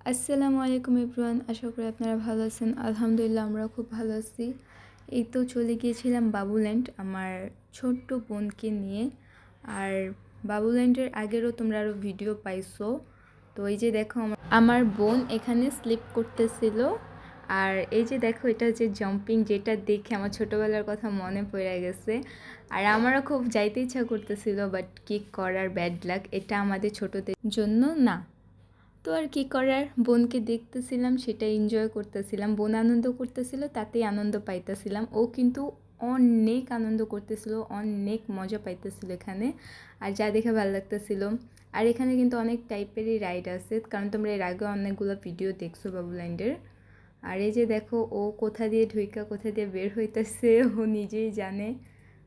আসসালামু আলাইকুম এভরিওয়ান, আশা করি আপনারা ভালো আছেন। আলহামদুলিল্লাহ আমরা খুব ভালো আছি। এই তো চলে গিয়েছিলাম বাবুল্যান্ড আমার ছোট্ট বোনকে নিয়ে। আর বাবুল্যান্ডের আগেরও তোমরা আরও ভিডিও পাইছো। তো এই যে দেখো আমার বোন এখানে স্লিপ করতেছিল। আর এই যে দেখো এটা যে জাম্পিং, যেটা দেখে আমার ছোটোবেলার কথা মনে পড়ে গেছে। আর আমারও খুব যাইতে ইচ্ছা করতেছিল, বাট কি করার, ব্যাড লাক, এটা আমাদের ছোটদের জন্য না। তো আর কি করার, বোনকে দেখতেছিলাম, সেটা এনজয় করতেছিলাম। বোন আনন্দ করতেছিল, তাতেই আনন্দ পাইতেছিলাম। ও কিন্তু অনেক আনন্দ করতেছিল, অনেক মজা পাইতেছিল এখানে। আর যা দেখে ভালো লাগতেছিল। আর এখানে কিন্তু অনেক টাইপেরই রাইড আছে, কারণ তোমরা এর আগে অনেকগুলো ভিডিও দেখছো বাবুল্যান্ডের। আর এই যে দেখো ও কোথা দিয়ে ঢুইকা কোথা দিয়ে বের হইতেছে ও নিজেই জানে।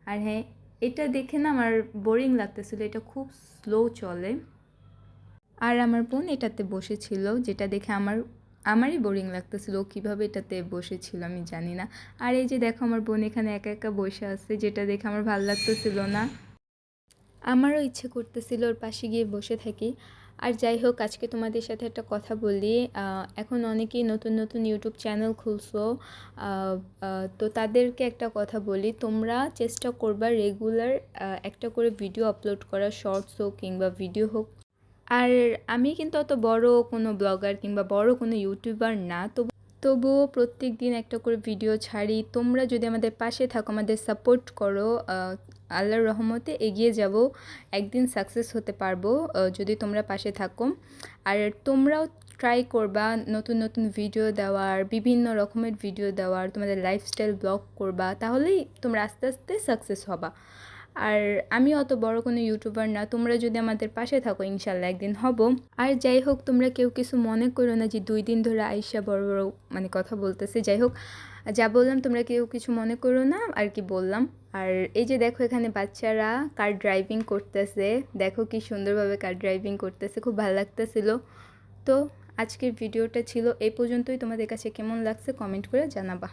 আর হ্যাঁ, এটা দেখে না আমার বোরিং লাগতেছিল, এটা খুব স্লো চলে। আর আমার বোন এটাতে বসেছিল, যেটা দেখে আমারই বোরিং লাগতেছিল। ও কীভাবে এটাতে বসেছিল আমি জানি না। আর এই যে দেখো আমার বোন এখানে একা একা বসে আছে, যেটা দেখে আমার ভালো লাগতেছিল না। আমারও ইচ্ছে করতেছিল ওর পাশে গিয়ে বসে থাকি। আর যাই হোক, আজকে তোমাদের সাথে একটা কথা বলি। এখন অনেকেই নতুন নতুন ইউটিউব চ্যানেল খুলছো, তো তাদেরকে একটা কথা বলি, তোমরা চেষ্টা করবা রেগুলার একটা করে ভিডিও আপলোড করা, শর্টস হোক কিংবা ভিডিও হোক। আর আমি কিন্তু অত বড় কোনো ব্লগার কিংবা বড় কোনো ইউটিউবার না, তবুও প্রত্যেক দিন একটা করে ভিডিও ছাড়ি। তোমরা যদি আমাদের পাশে থাকো, আমাদের সাপোর্ট করো, আল্লাহর রহমতে এগিয়ে যাব, একদিন সাকসেস হতে পারবো যদি তোমরা পাশে থাকো। আর তোমরাও ট্রাই করবা নতুন নতুন ভিডিও দেওয়ার, বিভিন্ন রকমের ভিডিও দেওয়ার, তোমাদের লাইফস্টাইল ব্লগ করবা, তাহলেই তোমরা আস্তে আস্তে সাকসেস হবা। আর আমি অত বড় কোনো ইউটিউবার না, তোমরা যদি আমাদের পাশে থাকো ইনশাল্লাহ একদিন হব। আর যাই হোক, তোমরা কেউ কিছু মনে করো না যে 2 দিন ধরে আইসা বড় বড় মানে কথা বলতেছে। যাই হোক, যা বললাম তোমরা কেউ কিছু মনে করো না আর কি বললাম। আর এই যে দেখো এখানে বাচ্চারা কার ড্রাইভিং করতেছে, দেখো কি সুন্দরভাবে কার ড্রাইভিং করতেছে, খুব ভালো লাগতেছিল। তো আজকের ভিডিওটা ছিল এই পর্যন্তই। তোমাদের কাছে কেমন লাগছে কমেন্ট করে জানাবা।